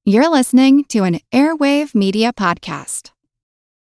You're listening to an Airwave Media Podcast.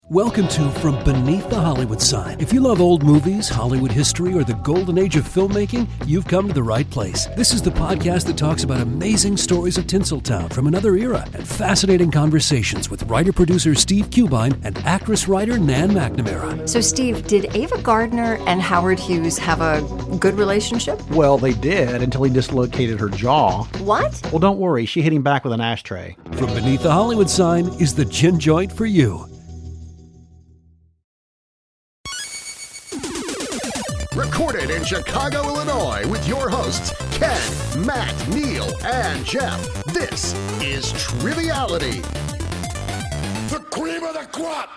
Welcome to From Beneath the Hollywood Sign. If you love old movies, Hollywood history, or the golden age of filmmaking, you've come to the right place. This is the podcast that talks about amazing stories of Tinseltown from another era and fascinating conversations with writer-producer Steve Cubine and actress-writer Nan McNamara. So, Steve, did Ava Gardner and Howard Hughes have a good relationship? Well, they did until he dislocated her jaw. What? Well, don't worry. She hit him back with an ashtray. From Beneath the Hollywood Sign is the gin joint for you. Recorded in Chicago, Illinois, with your hosts, Ken, Matt, Neal, and Jeff. This is Triviality. The cream of the crop!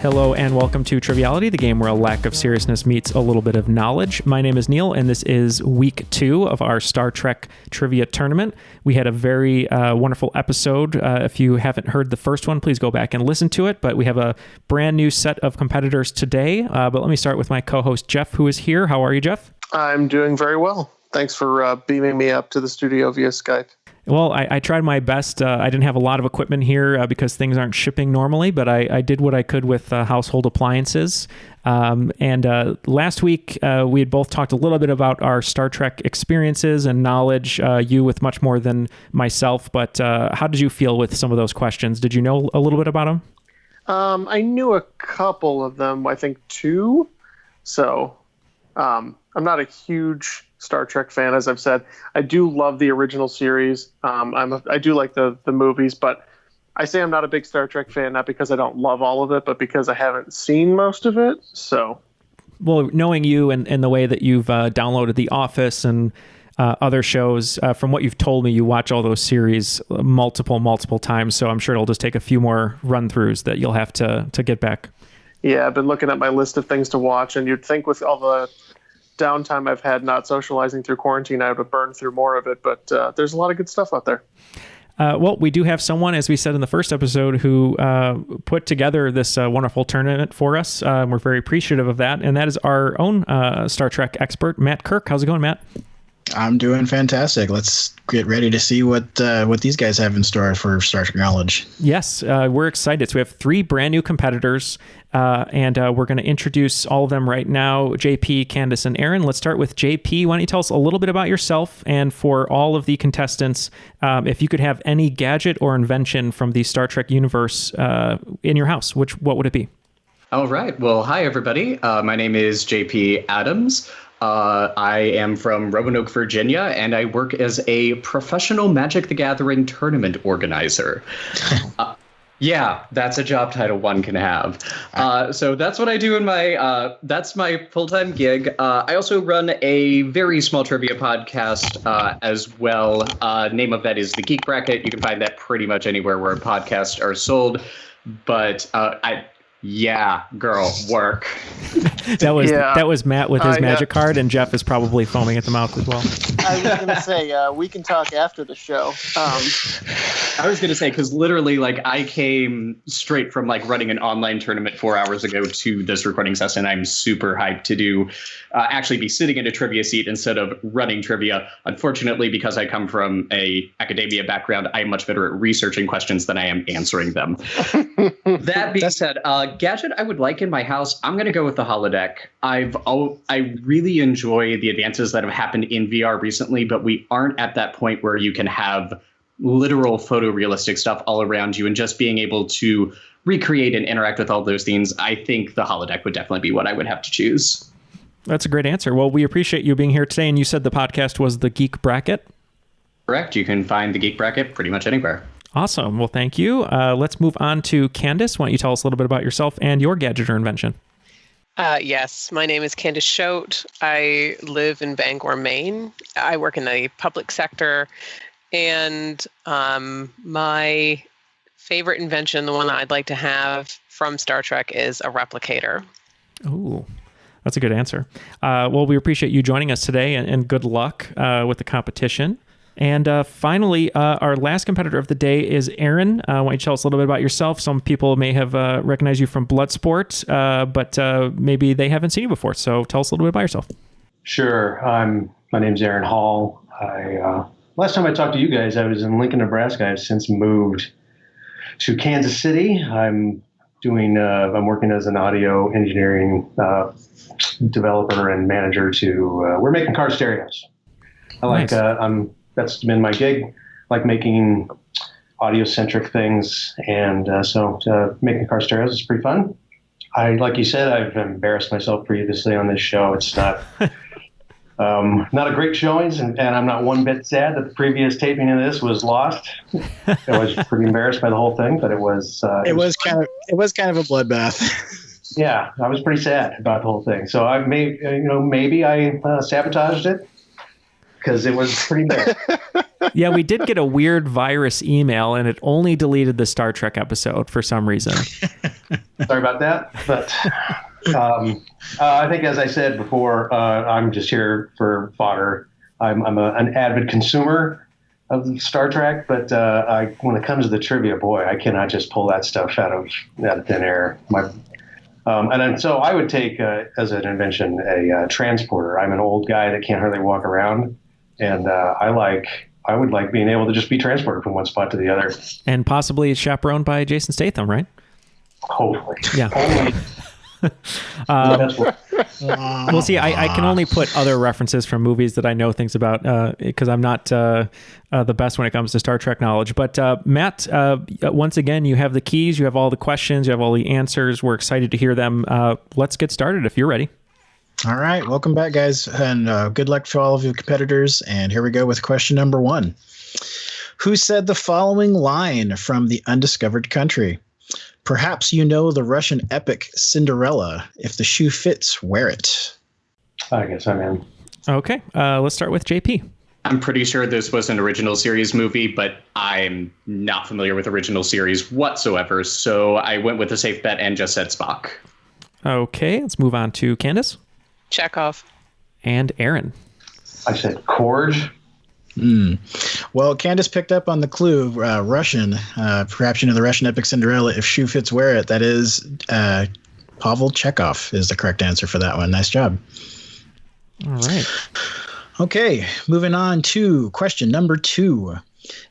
Hello and welcome to Triviality, the game where a lack of seriousness meets a little bit of knowledge. My name is Neal, and this is week 2 of our Star Trek trivia tournament. We had a very wonderful episode. If you haven't heard the first one, please go back and listen to it. But we have a brand new set of competitors today. But let me start with my co-host, Jeff, who is here. How are you, Jeff? I'm doing very well. Thanks for beaming me up to the studio via Skype. Well, I tried my best. I didn't have a lot of equipment here because things aren't shipping normally, but I did what I could with household appliances. And last week, we had both talked a little bit about our Star Trek experiences and knowledge, you with much more than myself. But how did you feel with some of those questions? Did you know a little bit about them? I knew a couple of them, I think 2. So I'm not a huge Star Trek fan, as I've said. I do love the original series. I do like the movies, but I say I'm not a big Star Trek fan, not because I don't love all of it, but because I haven't seen most of it. So, well, knowing you and the way that you've downloaded The Office and other shows, from what you've told me, you watch all those series multiple times. So I'm sure it'll just take a few more run-throughs that you'll have to get back. Yeah, I've been looking at my list of things to watch, and you'd think with all the downtime I've had not socializing through quarantine, I would have burned through more of it, but there's a lot of good stuff out there. Well, we do have someone, as we said in the first episode, who put together this wonderful tournament for us. We're very appreciative of that, and that is our own Star Trek expert, Matt Kirk. How's it going, Matt? I'm doing fantastic. Let's get ready to see what these guys have in store for Star Trek knowledge. Yes, we're excited. So we have 3 brand new competitors, and we're going to introduce all of them right now, JP, Candice, and Aaron. Let's start with JP. Why don't you tell us a little bit about yourself, and for all of the contestants, if you could have any gadget or invention from the Star Trek universe in your house, what would it be? All right. Well, hi, everybody. My name is JP Adams. I am from Roanoke, Virginia, and I work as a professional Magic the Gathering tournament organizer. Yeah, that's a job title one can have. So that's what I do in that's my full-time gig. I also run a very small trivia podcast as well. Name of that is The Geek Bracket. You can find that pretty much anywhere where podcasts are sold. But yeah, girl, work. That was Matt with his magic card, and Jeff is probably foaming at the mouth as well. I was going to say, we can talk after the show. I was going to say, because literally, I came straight from, running an online tournament 4 hours ago to this recording session. I'm super hyped to actually be sitting in a trivia seat instead of running trivia. Unfortunately, because I come from a academia background, I'm much better at researching questions than I am answering them. That being said, gadget I would like in my house, I'm going to go with the holodeck. I really enjoy the advances that have happened in VR recently, but we aren't at that point where you can have literal photorealistic stuff all around you, and just being able to recreate and interact with all those things. I think the holodeck would definitely be what I would have to choose. That's a great answer. Well, we appreciate you being here today, and you said the podcast was The Geek Bracket? Correct. You can find The Geek Bracket pretty much anywhere. Awesome. Well, thank you. Let's move on to Candice. Why don't you tell us a little bit about yourself and your gadget or invention? Yes, my name is Candice Schoth. I live in Bangor, Maine. I work in the public sector, and my favorite invention, the one I'd like to have from Star Trek, is a replicator. Ooh, that's a good answer. Well, we appreciate you joining us today, and good luck with the competition. And finally, our last competitor of the day is Aaron. Why don't you tell us a little bit about yourself? Some people may have recognized you from Bloodsport, but maybe they haven't seen you before. So tell us a little bit about yourself. Sure. My name's Aaron Hall. I last time I talked to you guys, I was in Lincoln, Nebraska. I've since moved to Kansas City. I'm working as an audio engineering developer and manager we're making car stereos. Nice. That's been my gig, like making audio-centric things. And so making car stereos is pretty fun. Like you said, I've embarrassed myself previously on this show. It's not a great showing, and I'm not one bit sad that the previous taping of this was lost. I was pretty embarrassed by the whole thing, but it was kind of a bloodbath. Yeah, I was pretty sad about the whole thing. So maybe I sabotaged it because it was pretty embarrassing. Yeah, we did get a weird virus email, and it only deleted the Star Trek episode for some reason. Sorry about that, but I think, as I said before, I'm just here for fodder. I'm an avid consumer of Star Trek, but when it comes to the trivia, boy, I cannot just pull that stuff out of thin air. So I would take as an invention a transporter. I'm an old guy that can't hardly walk around, and I would like being able to just be transported from one spot to the other. And possibly chaperoned by Jason Statham, right? Hopefully. Yeah. We'll see. I can only put other references from movies that I know things about because I'm not the best when it comes to Star Trek knowledge. But Matt, once again, you have the keys, you have all the questions, you have all the answers. We're excited to hear them. Let's get started if you're ready. All right. Welcome back, guys. And good luck to all of your competitors. And here we go with question number 1. Who said the following line from The Undiscovered Country? Perhaps you know the Russian epic Cinderella. If the shoe fits, wear it. I guess I'm in. Okay. Let's start with JP. I'm pretty sure this was an original series movie, but I'm not familiar with original series whatsoever. So I went with a safe bet and just said Spock. Okay. Let's move on to Candice. Chekhov. And Aaron. I said Korg. Well, Candice picked up on the clue, Russian. Perhaps you know the Russian epic Cinderella. If shoe fits, wear it. That is Pavel Chekhov is the correct answer for that one. Nice job. All right. Okay, moving on to question number 2.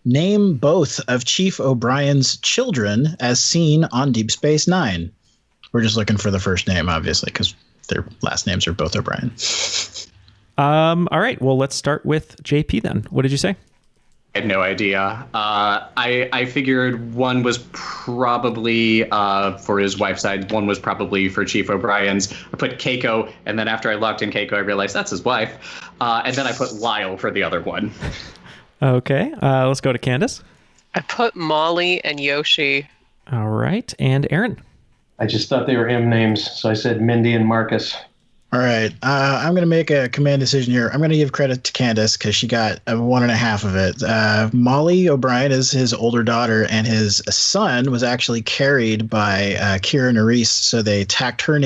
Name both of Chief O'Brien's children as seen on Deep Space Nine. We're just looking for the first name, obviously, because their last names are both O'Brien. All right. Well, let's start with JP then. What did you say? I had no idea. I figured one was probably for his wife's side. One was probably for Chief O'Brien's. I put Keiko, and then after I locked in Keiko, I realized that's his wife. And then I put Lyle for the other one. Okay. Let's go to Candice. I put Molly and Yoshi. All right. And Aaron. I just thought they were M names, so I said Mindy and Marcus. All right. I'm going to make a command decision here. I'm going to give credit to Candice because she got 1.5 of it. Molly O'Brien is his older daughter, and his son was actually carried by Kira Nerys. So they tacked her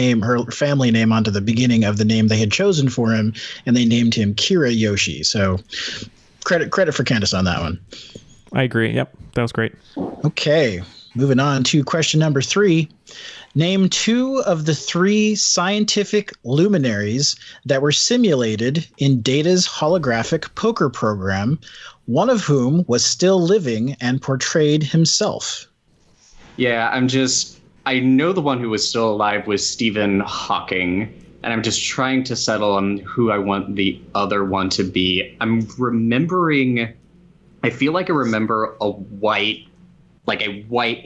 family name onto the beginning of the name they had chosen for him, and they named him Kira Yoshi. So credit for Candice on that one. I agree. Yep. That was great. Okay. Moving on to question number 3. Name 2 of the 3 scientific luminaries that were simulated in Data's holographic poker program, one of whom was still living and portrayed himself. Yeah, I know the one who was still alive was Stephen Hawking, and I'm just trying to settle on who I want the other one to be. I feel like I remember a white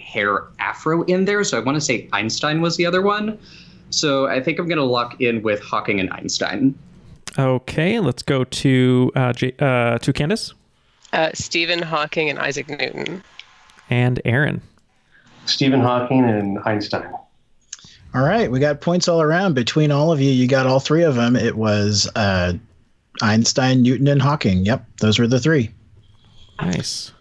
hair afro in there. So I want to say Einstein was the other one. So I think I'm going to lock in with Hawking and Einstein. Okay, let's go to Candice. Stephen Hawking and Isaac Newton. And Aaron. Stephen Hawking and Einstein. All right, we got points all around. Between all of you, you got all 3 of them. It was Einstein, Newton, and Hawking. Yep, those were the 3. Nice.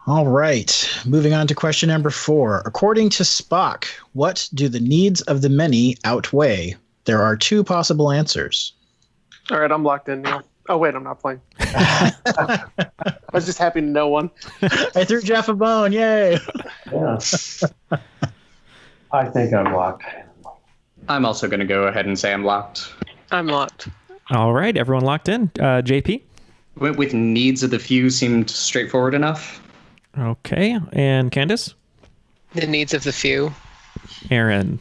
All right, moving on to question number 4. According to Spock, what do the needs of the many outweigh? There are 2 possible answers. All right, I'm locked in, Neil. Oh, wait, I'm not playing. I was just happy to know one. I threw Jeff a bone. Yay. Yeah. I think I'm locked. I'm also going to go ahead and say I'm locked. I'm locked. All right, everyone locked in. JP? Went with needs of the few seemed straightforward enough. Okay. And Candice? The needs of the few. Aaron?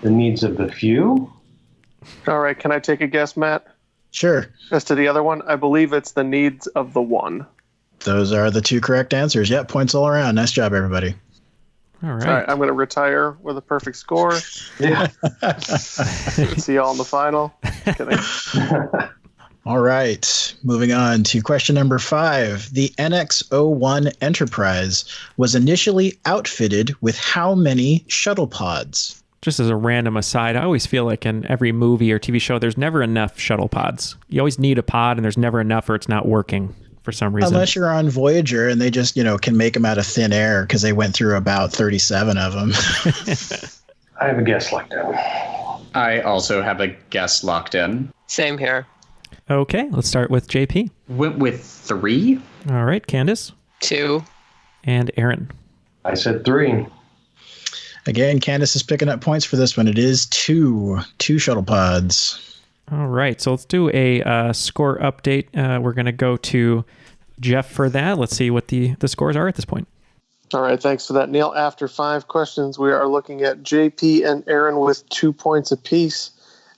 The needs of the few? All right, can I take a guess, Matt? Sure. As to the other one, I believe it's the needs of the one. Those are the 2 correct answers. Yep, points all around. Nice job, everybody. All right. All right, I'm going to retire with a perfect score. Yeah. See y'all in the final. Kidding. All right, moving on to question number 5. The NX-01 Enterprise was initially outfitted with how many shuttle pods? Just as a random aside, I always feel like in every movie or TV show, there's never enough shuttle pods. You always need a pod, and there's never enough, or it's not working for some reason. Unless you're on Voyager and they just, can make them out of thin air because they went through about 37 of them. I have a guess locked in. I also have a guess locked in. Same here. Okay, let's start with JP. Went with 3. All right, Candice? 2. And Aaron? I said 3. Again, Candice is picking up points for this one. It is 2 shuttle pods. All right, so let's do a score update. We're going to go to Jeff for that. Let's see what the scores are at this point. All right, thanks for that, Neil. After 5 questions, we are looking at JP and Aaron with 2 points apiece,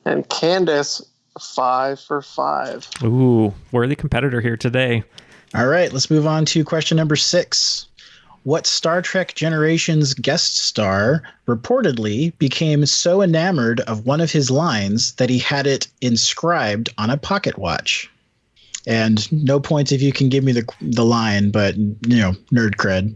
and Candice 5 for 5. Ooh, worthy competitor here today. All right, let's move on to question number 6. What Star Trek Generations guest star reportedly became so enamored of one of his lines that he had it inscribed on a pocket watch? And no points if you can give me the line, but, nerd cred.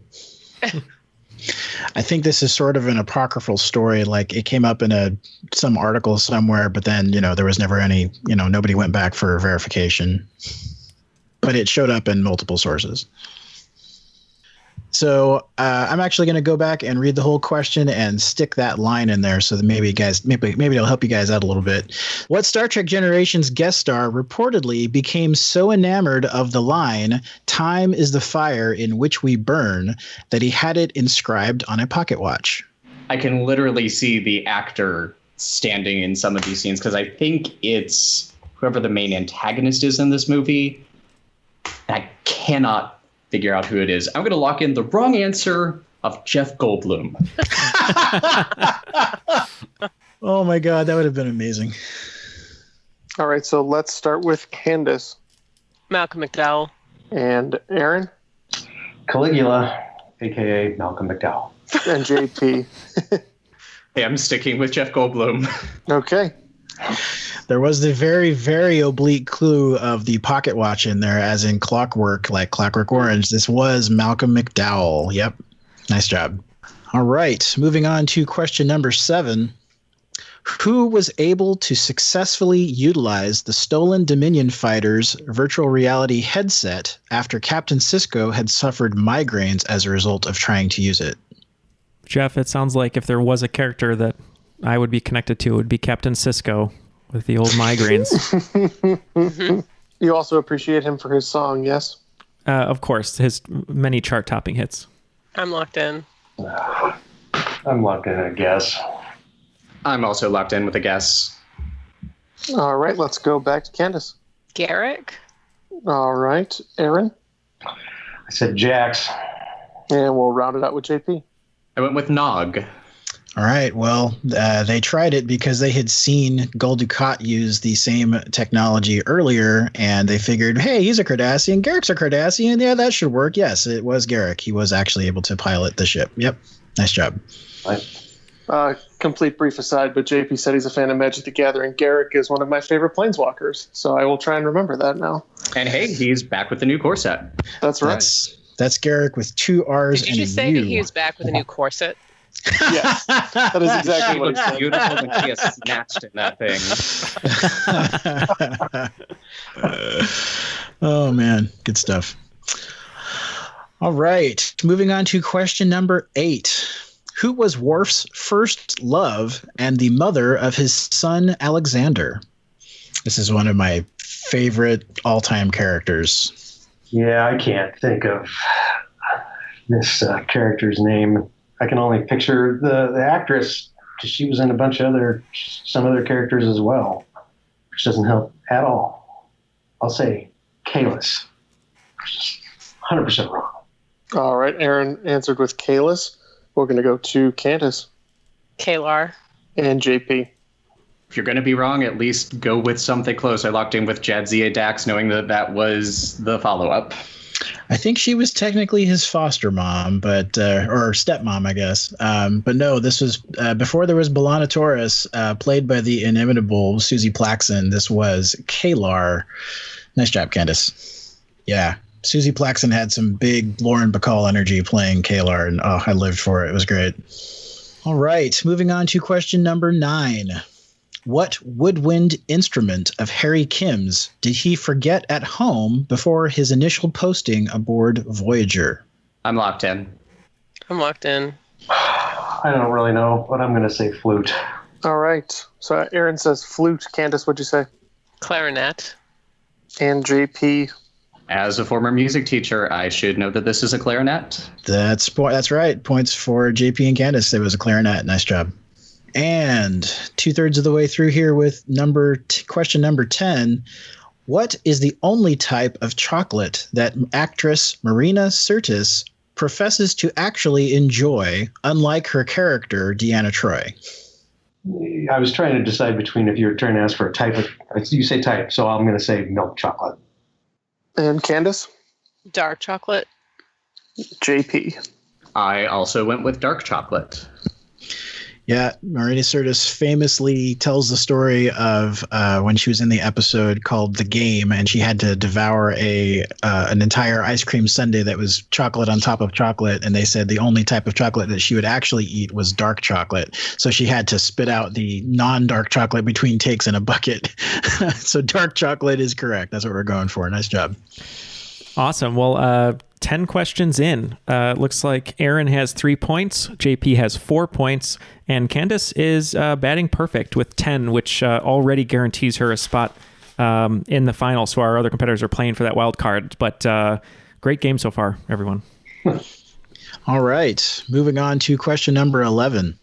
I think this is sort of an apocryphal story. Like, it came up in some article somewhere, but then, there was never any, nobody went back for verification. But it showed up in multiple sources. So I'm actually going to go back and read the whole question and stick that line in there so that maybe it'll help you guys out a little bit. What Star Trek Generations guest star reportedly became so enamored of the line, "Time is the fire in which we burn," that he had it inscribed on a pocket watch? I can literally see the actor standing in some of these scenes because I think it's whoever the main antagonist is in this movie. I cannot figure out who it is. I'm going to lock in the wrong answer of Jeff Goldblum. Oh my God, that would have been amazing. All right, so let's start with Candice. Malcolm McDowell. And Aaron. Caligula, a.k.a. Malcolm McDowell. And JP. Hey, I'm sticking with Jeff Goldblum. Okay. There was the very, very oblique clue of the pocket watch in there, as in Clockwork, like Clockwork Orange. This was Malcolm McDowell. Yep. Nice job. All right. Moving on to question number 7. Who was able to successfully utilize the stolen Dominion fighter's virtual reality headset after Captain Sisko had suffered migraines as a result of trying to use it? Jeff, it sounds like if there was a character that I would be connected to, it would be Captain Sisko with the old migraines. You also appreciate him for his song, yes? Of course, his many chart-topping hits. I'm locked in. I'm locked in, I guess. I'm also locked in with a guess. All right, let's go back to Candice. Garrick. All right, Aaron. I said Jax. And we'll round it out with JP. I went with Nog. All right. Well, they tried it because they had seen Gul Dukat use the same technology earlier, and they figured, hey, he's a Cardassian. Garrick's a Cardassian. Yeah, that should work. Yes, it was Garrick. He was actually able to pilot the ship. Yep. Nice job. Complete brief aside, but JP said he's a fan of Magic the Gathering. Garrick is one of my favorite planeswalkers, so I will try and remember that now. And hey, he's back with the new core set. That's right. That's Garrick with 2 R's and a U. Did you say that he was back with a new corset? Yes, that is exactly what he said. Beautiful when she is snatched in that thing. Oh, man. Good stuff. All right. Moving on to question number 8. Who was Worf's first love and the mother of his son, Alexander? This is one of my favorite all-time characters. Yeah, I can't think of this character's name. I can only picture the actress because she was in some other characters as well, which doesn't help at all. I'll say Kalis. 100% wrong. All right, Aaron answered with Kalis. We're going to go to Candice Kalar. and JP. If you're going to be wrong, at least go with something close. I locked in with Jadzia Dax, knowing that was the follow-up. I think she was technically his foster mom, but or stepmom, I guess. But no, this was before there was B'Elanna Torres, played by the inimitable Susie Plaxon. This was Kalar. Nice job, Candice. Yeah, Susie Plaxon had some big Lauren Bacall energy playing Kalar, and I lived for it. It was great. All right, moving on to question number 9. What woodwind instrument of Harry Kim's did he forget at home before his initial posting aboard Voyager? I'm locked in. I'm locked in. I don't really know, but I'm going to say flute. All right. So Aaron says flute. Candice, what'd you say? Clarinet. And JP. As a former music teacher, I should know that this is a clarinet. That's right. Points for JP and Candice. It was a clarinet. Nice job. And 2/3 of the way through here with question number 10. What is the only type of chocolate that actress Marina Sirtis professes to actually enjoy, unlike her character, Deanna Troi? I was trying to decide between if you were trying to ask for a type of, you say type, so I'm going to say milk chocolate. And Candice? Dark chocolate. JP. I also went with dark chocolate. Yeah, Marina Sirtis famously tells the story of when she was in the episode called The Game, and she had to devour an entire ice cream sundae that was chocolate on top of chocolate, and they said the only type of chocolate that she would actually eat was dark chocolate. So she had to spit out the non-dark chocolate between takes in a bucket. So dark chocolate is correct. That's what we're going for. Nice job. Awesome. Well, 10 questions in. Looks like Aaron has 3 points, JP has 4 points, and Candice is batting perfect with 10, which already guarantees her a spot in the final. So our other competitors are playing for that wild card. But great game so far, everyone. All right. Moving on to question number 11.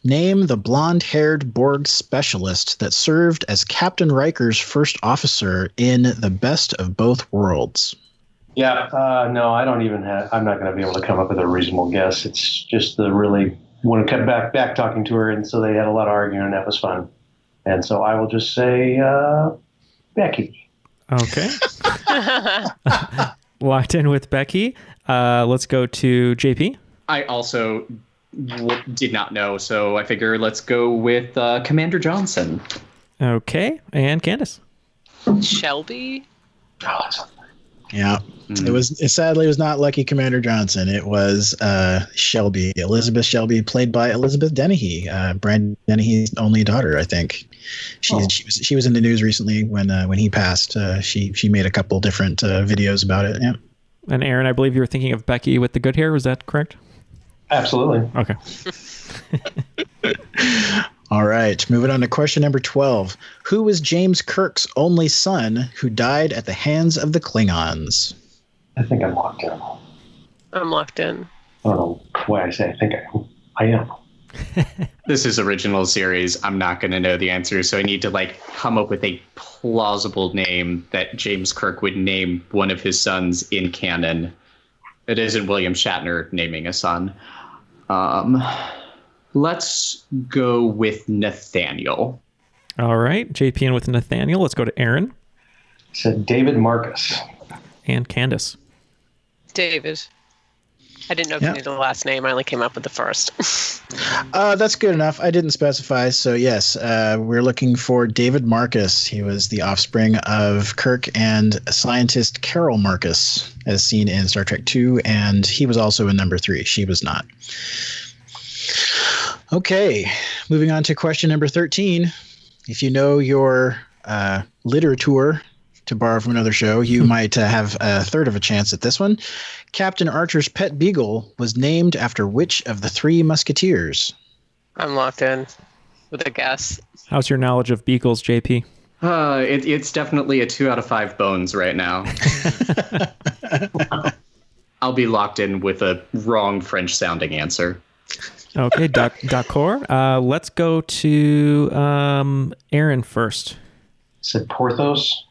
Name the blonde-haired Borg specialist that served as Captain Riker's first officer in The Best of Both Worlds. Yeah, no, I don't even have, I'm not going to be able to come up with a reasonable guess. It's just the really, want to cut back talking to her, and so they had a lot of arguing, and that was fun. And so I will just say Becky. Okay. Locked in with Becky. Let's go to JP. I also did not know, so I figure let's go with Commander Johnson. Okay, and Candice. Shelby. Oh, that's Yeah. Sadly, it was not Lucky Commander Johnson. It was Shelby, Elizabeth Shelby, played by Elizabeth Dennehy, Brandon Dennehy's only daughter, I think. She was in the news recently when he passed. She made a couple different videos about it. Yeah. And Aaron, I believe you were thinking of Becky with the good hair. Was that correct? Absolutely. Okay. All right. Moving on to question number 12. Who was James Kirk's only son who died at the hands of the Klingons? I think I'm locked in. I'm locked in. I don't know why I say I think I am. This is original series. I'm not going to know the answer, so I need to come up with a plausible name that James Kirk would name one of his sons in canon. It isn't William Shatner naming a son. Let's go with Nathaniel. All right. JP in with Nathaniel. Let's go to Aaron. Said David Marcus. And Candice. David. I didn't know if you needed the last name. I only came up with the first. That's good enough. I didn't specify. So, yes, we're looking for David Marcus. He was the offspring of Kirk and scientist Carol Marcus, as seen in Star Trek II, and he was also in number 3. She was not. Okay, moving on to question number 13. If you know your literature, to borrow from another show, you might have a third of a chance at this one. Captain Archer's pet beagle was named after which of the 3 musketeers? I'm locked in with a guess. How's your knowledge of beagles, JP? It's definitely a 2 out of 5 bones right now. I'll be locked in with a wrong French-sounding answer. Okay, d'accord. Let's go to Aaron first. Said Porthos.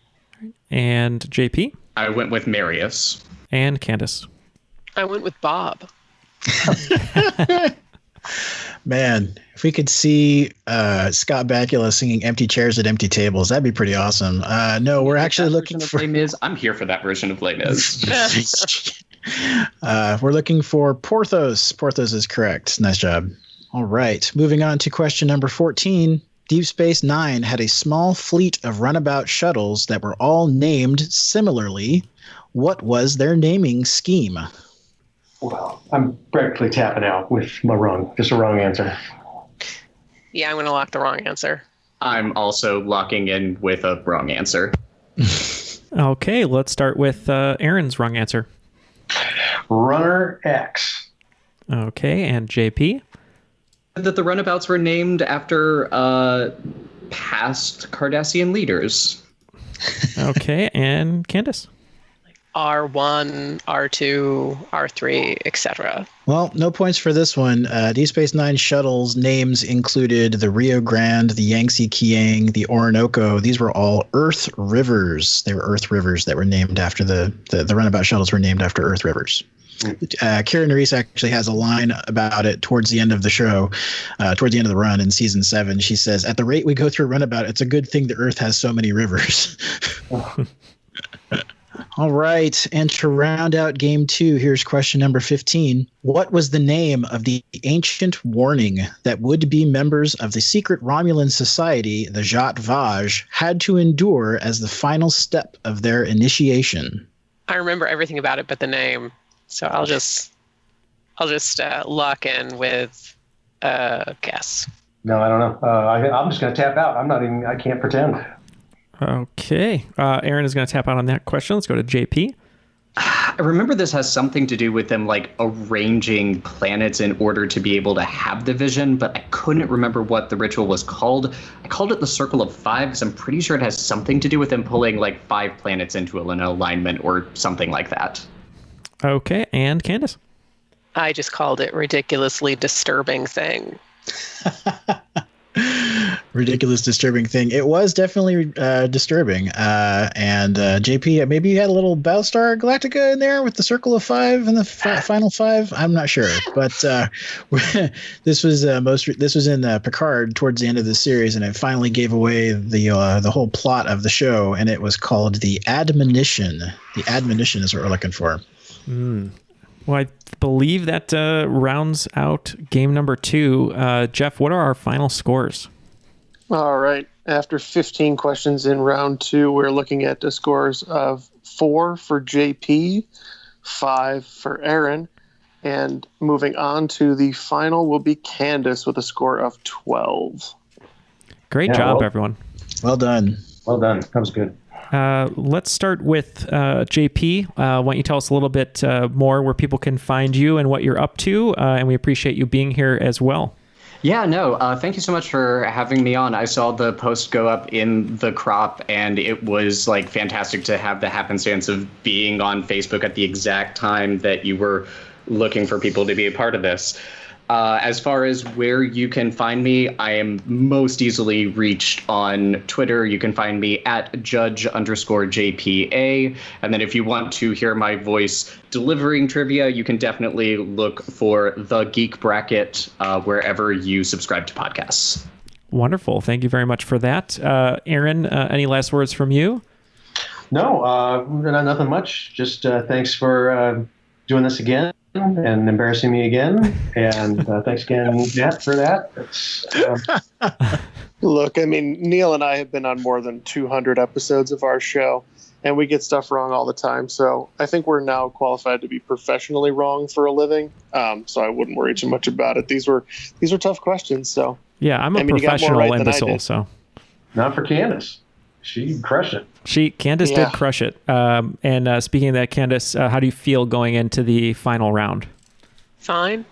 And JP? I went with Marius. And Candice? I went with Bob. Man, if we could see Scott Bakula singing "Empty Chairs at Empty Tables," that'd be pretty awesome. No, we're actually looking for Les Mis. I'm here for that version of Les Mis. We're looking for Porthos. Porthos is correct. Nice job. All right, moving on to question number 14. Deep Space Nine had a small fleet of runabout shuttles that were all named similarly. What was their naming scheme? Well, I'm practically tapping out with a wrong answer. Yeah, I'm going to lock the wrong answer. I'm also locking in with a wrong answer. Okay, let's start with Aaron's wrong answer. Runner X. Okay, and JP? That the runabouts were named after past Cardassian leaders. Okay, and Candice? R1, R2, R3, etc. Well, no points for this one. Deep Space Nine shuttles names included the Rio Grande, the Yangtze Kiang, the Orinoco. These were all Earth rivers. They were Earth rivers that were named after the runabout shuttles were named after Earth rivers. Kira Nerys actually has a line about it towards the end of the show, towards the end of the run in season 7. She says, "At the rate we go through a runabout, it's a good thing the Earth has so many rivers." All right, and to round out game 2, here's question number 15. What was the name of the ancient warning that would-be members of the secret Romulan society, the Zhat Vash, had to endure as the final step of their initiation? I remember everything about it but the name, so I'll just lock in with guess. No, I don't know. I'm just going to tap out. I can't pretend. Okay. Aaron is going to tap out on that question. Let's go to JP. I remember this has something to do with them like arranging planets in order to be able to have the vision, but I couldn't remember what the ritual was called. I called it the Circle of Five because I'm pretty sure it has something to do with them pulling like 5 planets into an alignment or something like that. Okay. And Candice? I just called it ridiculously disturbing thing. Ridiculous, disturbing thing. It was definitely disturbing. And JP, maybe you had a little Battlestar Galactica in there with the Circle of Five and the final 5. I'm not sure, but this was in Picard towards the end of the series, and it finally gave away the whole plot of the show, and it was called the Admonition. The Admonition is what we're looking for. Well, I believe that rounds out game number 2. Jeff, what are our final scores? All right. After 15 questions in round 2, we're looking at the scores of 4 for JP, 5 for Aaron, and moving on to the final will be Candice with a score of 12. Great job, everyone. Well done. Well done. That was good. Let's start with JP. Why don't you tell us a little bit more where people can find you and what you're up to, and we appreciate you being here as well. Yeah, no, thank you so much for having me on. I saw the post go up in the crop, and it was like fantastic to have the happenstance of being on Facebook at the exact time that you were looking for people to be a part of this. As far as where you can find me, I am most easily reached on Twitter. You can find me at judge_JPA. And then if you want to hear my voice delivering trivia, you can definitely look for The Geek Bracket wherever you subscribe to podcasts. Wonderful. Thank you very much for that. Aaron, any last words from you? No, nothing much. Just thanks for doing this again and embarrassing me again. And thanks again, Matt, for that. Look, I mean, Neal and I have been on more than 200 episodes of our show, and we get stuff wrong all the time. So I think we're now qualified to be professionally wrong for a living. So I wouldn't worry too much about it. These were tough questions. So yeah, I'm a professional imbecile. So not for Candice. She crushed it. Candice did crush it. And speaking of that, Candice, how do you feel going into the final round? Fine.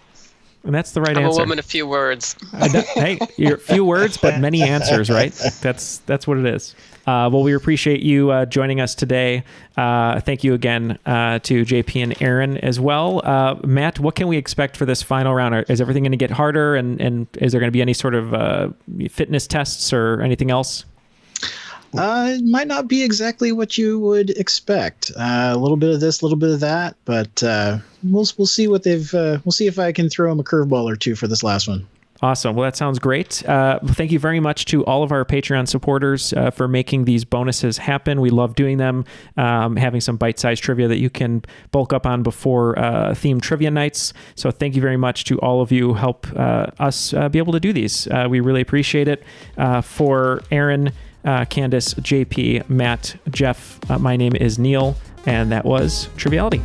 And that's the right I'm answer. a woman of few words. Hey, you're few words, but many answers, right? That's what it is. Well, we appreciate you joining us today. Thank you again to JP and Aaron as well. Matt, what can we expect for this final round? Is everything going to get harder? And is there going to be any sort of fitness tests or anything else? It might not be exactly what you would expect. A little bit of this, a little bit of that, but we'll see what we'll see if I can throw them a curveball or two for this last one. Awesome. Well, that sounds great. Thank you very much to all of our Patreon supporters for making these bonuses happen. We love doing them, having some bite-sized trivia that you can bulk up on before themed trivia nights. So thank you very much to all of you who help us be able to do these. We really appreciate it. For Aaron, Candice, JP, Matt, Jeff, my name is Neal, and that was Triviality.